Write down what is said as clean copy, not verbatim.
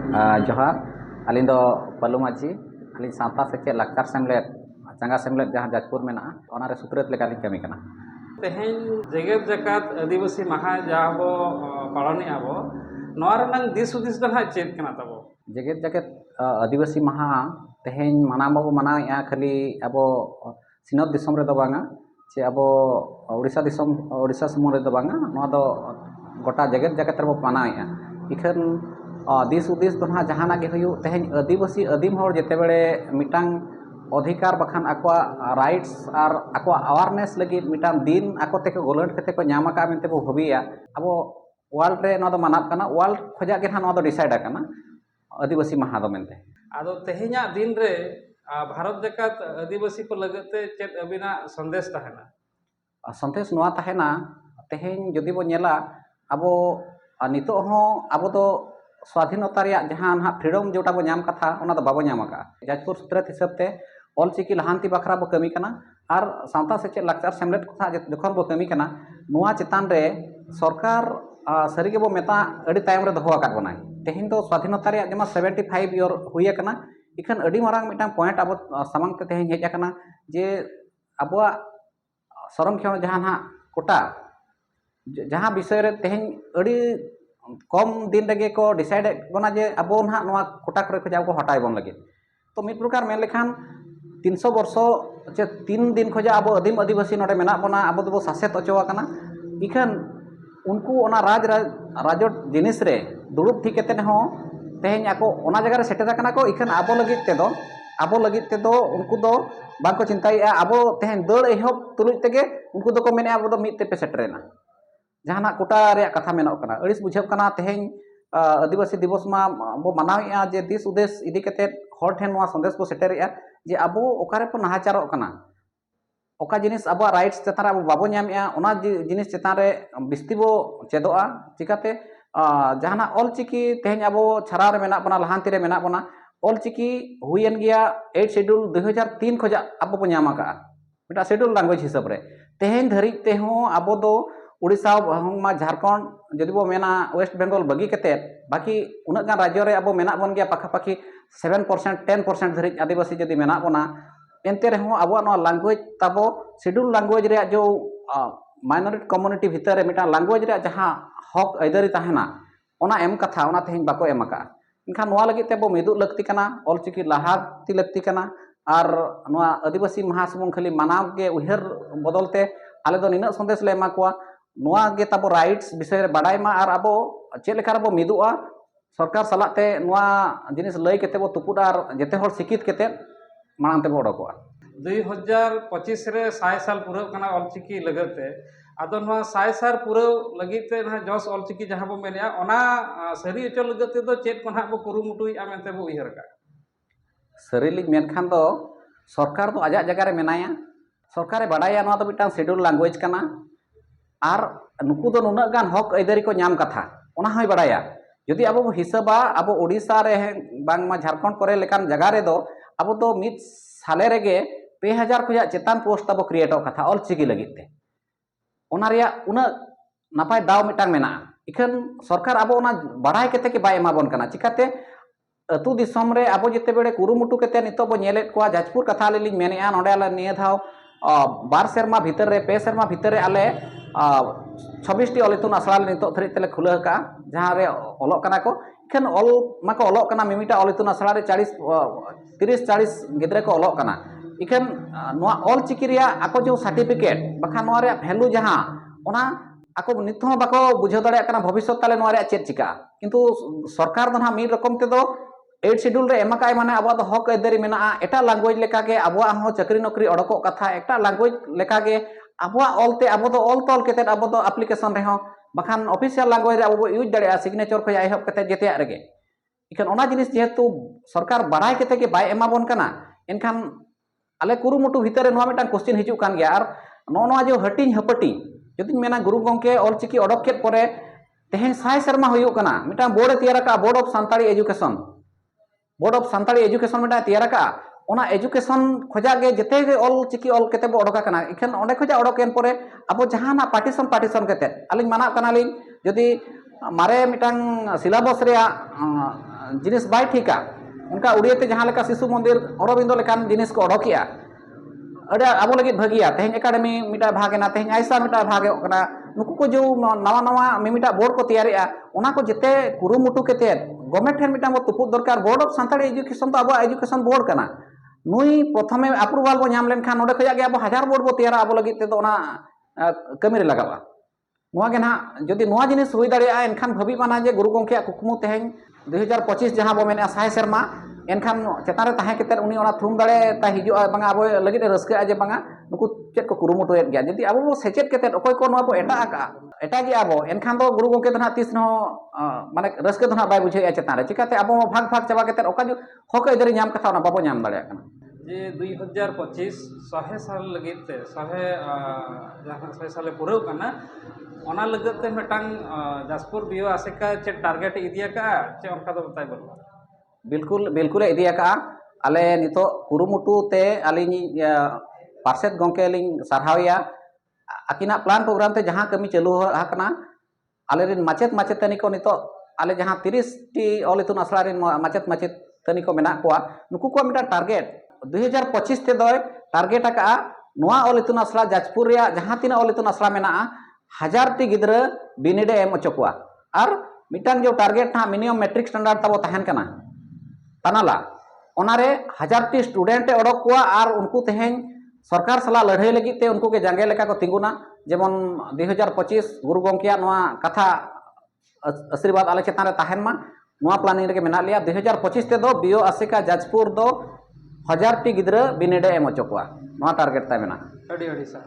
जोहार अली पल्लू माझी अली सावता सेचेद लाक्चर सेमलेद चंगा सेमलेद जहाँ जाजपुर में सुतरेद लेकाली कमी कना तेहें जेगेत जकात आदिवासी महा जहाँ बो पालने आबो नोर नंग दिस उदिस दन हाय चेत कना तबो जेगेत जगत आदिवासी महा तेहें मना बाबो मनाया खाली अब सिनोत दिसम रे दो बांगा चे अब उड़ीसा समूह रे दो बांगा नोआ दो गोटा जेगेत जगत रे बो मनाया इखन दिस उदिस दो ना जहाना गे हुयु तेहें आदिवासी आदिम हर जेते बेले मिटांग अधिकार बखान आकवा राइट्स और आकवा अवेयरनेस लगी मिटांग दिन आको तेको गोलट कते को ᱧᱟᱢ ᱟᱠᱟ ᱢᱮᱱᱛᱮ ᱵᱚ ᱵᱷᱟᱵᱤᱭᱟ ᱟᱵᱚ वर्ल्ड रे नोआ दो मानाब कना वर्ल्ड खोजा गे ना नोआ दो डिसाइड कना आदिवासी महा दो मेनते आदो तेहेंया दिन रे भारत जकात आदिवासी को लगते चेत अबिना संदेश तहना संदेश नोआ तहेना तेहें जदि बो नेला आबो नितो हो आबो दो स्वाधीनता रे जहां ना फ्रीडम जोटा बो ᱧᱟᱢ कथा ओना दो बाबो ᱧᱟᱢ का जाजपुर सूत्र हिसाब ते ऑलचिकी लहांती बखरा बो कमी कना और सावता सेचेद लाक्चर सेमलेद कथा जखन बो कमी कना नोआ चितान रे सरकार सरीगे बो मेता अड़ी तायम रे दोहो आकाद बनाय तेहें दो स्वाधीनता रे जमा 75 ईयर हुई कना इखन अड़ी मारांग मिटांग पॉइंट अब सामांग ते तेहें हेज कना जे अबवा संरक्षण जहां ना कोटा जहां विषय रे तेहें अड़ी कम दिन लगे को डिसाइड बना जे अब ना नोआ कोटा करे खोजा को हटाय बन लगे तो मिद प्रकार मेन लेखान 300 वर्ष चे 3 दिन खोजा अब आदिम आदिवासी नोडे मेना बना अब दो सासेत अचोवा कना इखन उनको ओना राजोट जिनिस रे दुड़ुब ठीक केते हो तेहें आको ओना जगह रे सेटेर कना को इखन अब लगित तेदो उनको दो बाको चिंताया अब तेहें दड़ एहब तुलुज तेगे उनको दो को मेने अब दो मित ते पे सेटरेना जहां कोटा रे कथा मेनो कना अड़िस बुझाव कना तेहें आदिवासी दिवस मा बो मनावेआ जे दिस उद्देश इदी कते हर ठेन नोआ संदेश बो सेटेरेआ जे अब ओकारे को नाहाचारो कना ओका जिनिस अब राइट्स चेतान अब बाबो ᱧᱟᱢᱮआ ओना जिनिस चेतान रे बिस्ती बो चेदोआ चिकाते जहाना ऑलचिकी तेहें अब छारा रे मेना बना लहांती रे मेना बना ऑलचिकी हुयन गया 8 शेड्यूल 2003 खोजा अब बो ᱧᱟᱢ का मिटा शेड्यूल लैंग्वेज हिसाब रे तेहें धरी ते हो अब दो उड़ीसा मा झारखंड जदि बो मेना वेस्ट बेंगल बगी कते बाकी उना गान राज्य रे अब मेना बन गया पाखापाखि 7% 10% धरी आदिवासी जदि मेना बना एनते रहो अब लैंग्वेज तबो शेड्यूल लैंग्वेज रे जो माइनॉरिटी कम्युनिटी भीतर रे मिटा लैंग्वेज रे जहां हक अयदारी ताहेना ओना एम कथा ओना तेहें बाको एम का इनखान नोआ लगी ते बो मिदु लगती कना ऑलचिकी लाहाती लगती कना और नोआ आदिवासी महासमुंग खाली मानाव के उहर बदलते आले दो निना संदेश ले एमा कोआ नोआ गे तबो राइट्स विषय रे बाडाय मा और अब चेद लेखा रे बो मिदुआ सरकार सलाते नोआ जिनिस लय केते बो तुपुड और जेते हर सिकित केते मांग ते बो ओडकोआ 2025 रे 100 साल पूरा कना ऑलचिकी लगते आदो नोआ 100 साल पूरा लगिते ना जस ऑलचिकी जहां बो मेनिया ओना सरी अचो लगते दो चेद को ना बो कुरुमुटुई आमेते बो उयहर का सरीली मेनखान दो सरकार तो आजा जगह रे मेनाया सरकार रे बाडाया नोआ दो मिटांग शेड्यूल लैंग्वेज कना और नुकु दो नुना गान हक अयदारी को ᱧᱟᱢ कथा ओना हय बाडाया यदि अब हिसाबा अब उड़ीसा रे बांगमा झारखंड करे लेकान जगह रे दो अब दो मित साले रेगे 2000 खोजा चेतान पोस्ट अब क्रिएटो कथा ऑलचिकी लगिते ओना रिया उना नापाय दाव मिटांग मेना इखन सरकार अब ओना बाडाय केते के बाय एमाबन कना चिकाते अतु दिसम रे अब जेते बेड़े कुरुमुटु केते नितो बो नेलेत कोआ जाजपुर कथा लेलिं मेनेआ नोडे आले निया धाव 2 सेरमा भीतर रे 2 सेरमा भीतर रे आले 26 टी ऑलितुन आसड़ा नितो धरि तेले खुला का जहां रे ऑलोक कना को इखन ऑल माको ऑलोक कना मिमिटा ऑलितुन आसड़ा रे 30-40 गिद्रे को ऑलोक कना इखन नोआ ऑलचिकी रिया आको जो सर्टिफिकेट बखा नोआ रे वैल्यू जहां ओना आको नितो बाको बुझाव दाड़े कना भविष्य ताले नोआ रे चेत चिका किंतु सरकार दो ना मी रकम ते दो 8 शेड्यूल रे एमाकाय माने अब दो हक अयदारी मेना एटा लैंग्वेज लेका के अब हो चाकरी नौकरी अडको कथा एटा लैंग्वेज लेका के अब ऑलते अब दो ऑल तॉल केते अब दो एप्लीकेशन रे हो बखान ऑफिशियल लैंग्वेज रे अब यूज दाड़े सिग्नेचर को एहब कते जेते रेगे इखन ओना जिनिस जेहेतु सरकार बाडाय केते के बाय एमाबन कना एनखान आले कुरुमुटु भीतर रे नोआ मिटांग क्वेश्चन हिजु कान गया और नोआ जो हटिंग हपटिंग जदि मेना गुरु गंके ऑलचिकी अडक केत परे तेहें 100 शर्मा हुयु कना मिटांग बोर्ड तैयार का बोर्ड ऑफ सांताली एजुकेशन मिटा तैयार का ओना एजुकेशन खोजा गे जेते गे ऑलचिकी ऑल केते बो अडका कना इखन ओंडे खोजा अडकेन परे अब जहाना पार्टीशन केते आलिन माना कना लिन जदि मारे मिटांग सिलेबस रे जिनिस बाय ठीका उनका उड़ियाते जहाँ लेका शिशु मंदिर अरबिंदो लेकान जिनिस को ओडोकिया अरे अब लगे भगिया तेज एकाडेमी मिटा भागना तेज आयसा मिटा भागे नुकु को जो नवा नवा मिमिटा बोर्ड को तैयारिया उना को जिते कुरुमुटु केते गवर्नमेंट ठेन मिटा तुपुद दरकार बोर्ड ऑफ सान्ताड़ी एजुकेशन तो अब एजुकेशन बोर्ड कना नुई प्रथमे अप्रूवल बो नाम लेनखान नोडे खया अब हजार बोर्ड बो तैयारा अब लगे तेदो ना कमी रे लगावा नुआ के ना जदि नुआ जिनिस हुई दाड़िया एनखान भाबी माना जे गुरु गंखे कुकमु तेज 2025 जहाँ बो मेने साय सेरमा एनखान चेतान ताहे केते उनी ओना थ्रुम दाड़े ता हिजुआ बांगा अब लगे रस्का जे बांगा नुकु चेत को कुरुमुटुएत गया जदि अब सेचेत केते अकोय को नुआ बो एटा गे अब एनखान दो गुरु गंखे ना तीस नो माने रस्का ना बाय बुझे चेतान रे चिकाते अब भाग भाग चाबा केते ओका जो हक एदरी नाम कथा ना बाबो नाम दाड़िया कना जे 2025 100 साल लगित ते 100 साल पूरा कना ओना लगत ते मिटांग जाजपुर बियो आसेका चे टारगेट इदिया का चे उनका तो बताय बल बिल्कुल बिल्कुल इदिया का आले नितो कुरुमुटु ते आलिनी पार्षद गंके लिंग सरहाविया आकिना प्लान प्रोग्राम ते जहां कमी चालू हाकना आले रिन माचेत माचेतनी को नितो आले जहां 30 टी ऑल इतुन असला रिन माचेत माचेतनी को मेना कोआ नुकु को मिटा टारगेट 2025 ते दो टारगेट आका नुआ ऑल इतुन असला जाजपुर रिया जहां तीना ऑल इतुन असला मेना 1000 टी गिद्रा बिनिडे एम अचोकुआ और मिटांग जो टारगेट था मिनिमम मैट्रिक स्टैंडर्ड तब तहन कना तानाला ओनारे 1000 टी स्टूडेंट ओडक कोआ और उनको तेहें सरकार सला लड़ाई लगी ते उनको के जांगे लेका को तिंगुना जेमन 2025 गुरु गंकिया नोआ कथा आशीर्वाद आले चेतान रे ताहेन मा नोआ प्लानिंग रे मेना लिया 2025 ते दो बियो आसेका जाजपुर दो 1000 टी गिद्रा बिनिडे एम अचोकुआ नोआ टारगेट ता मेना अड़ी अड़ी सा